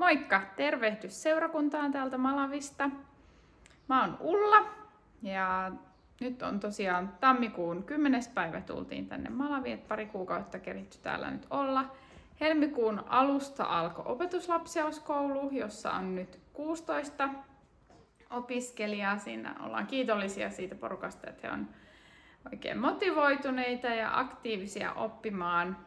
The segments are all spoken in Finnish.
Moikka! Tervehdys seurakuntaan täältä Malavista. Mä oon Ulla ja nyt on tosiaan tammikuun 10. päivä tultiin tänne Malaviin, että pari kuukautta keritty täällä nyt olla. Helmikuun alusta alkoi opetuslapseuskoulu, jossa on nyt 16 opiskelijaa. Siinä ollaan kiitollisia siitä porukasta, että he on oikein motivoituneita ja aktiivisia oppimaan.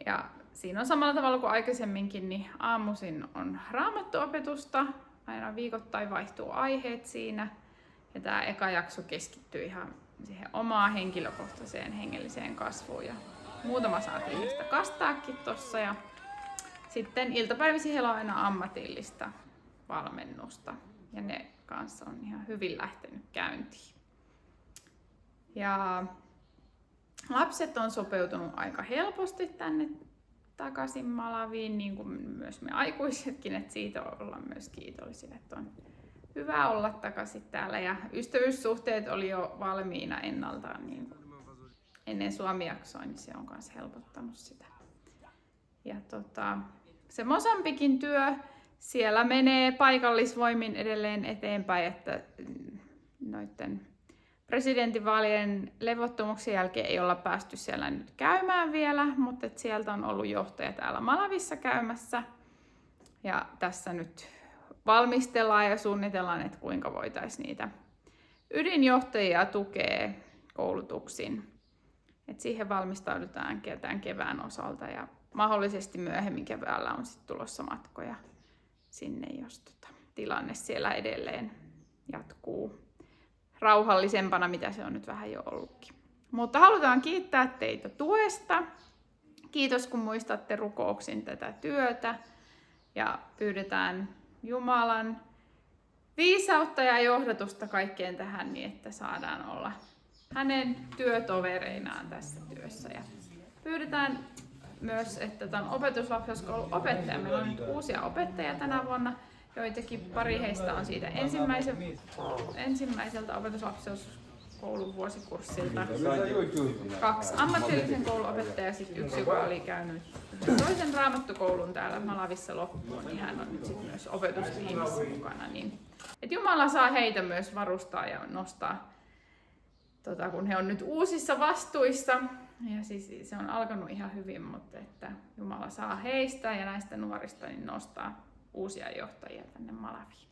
Ja siinä on samalla tavalla kuin aikaisemminkin, niin aamuisin on raamattuopetusta. Aina viikoittain vaihtuu aiheet siinä. Ja tämä eka jakso keskittyy ihan siihen omaan henkilökohtaiseen hengelliseen kasvuun. Ja muutama saatiin niistä kastaakin tossa. Ja sitten iltapäivisin heillä on aina ammatillista valmennusta. Ja ne kanssa on ihan hyvin lähtenyt käyntiin. Ja lapset on sopeutunut aika helposti tänne takaisin Malaviin, niin kuin myös me aikuisetkin, että siitä ollaan myös kiitollisia, että on hyvä olla takaisin täällä. Ja ystävyyssuhteet oli jo valmiina ennalta niin ennen Suomi-jaksoa, niin se on myös helpottanut sitä. Ja se Mosambikin työ, siellä menee paikallisvoimin edelleen eteenpäin, että noiden presidentinvaalien levottomuuksien jälkeen ei olla päästy siellä nyt käymään vielä, mutta sieltä on ollut johtaja täällä Malavissa käymässä. Ja tässä nyt valmistellaan ja suunnitellaan, että kuinka voitaisiin niitä ydinjohtajia tukea koulutuksin. Et siihen valmistaudutaan tämän kevään osalta ja mahdollisesti myöhemmin keväällä on sitten tulossa matkoja sinne, jos tilanne siellä edelleen jatkuu rauhallisempana, mitä se on nyt vähän jo ollutkin. Mutta halutaan kiittää teitä tuesta. Kiitos, kun muistatte rukouksin tätä työtä. Ja pyydetään Jumalan viisautta ja johdatusta kaikkeen tähän, niin että saadaan olla hänen työtovereinaan tässä työssä. Ja pyydetään myös, että tämän opetuslapseuskoulun opettaja, meillä on nyt uusia opettajia tänä vuonna, joitakin pari heistä on siitä ensimmäiseltä opetuslapseuskoulun vuosikurssilta. 2 ammatillisen koulun opettajaa ja sitten 1, joka oli käynyt toisen raamattukoulun täällä Malavissa loppuun, niin hän on nyt sitten myös opetustiimissä mukana. Niin, että Jumala saa heitä myös varustaa ja nostaa, kun he on nyt uusissa vastuissa. Ja siis se on alkanut ihan hyvin, mutta että Jumala saa heistä ja näistä nuorista niin nostaa uusia johtajia tänne Malaviin.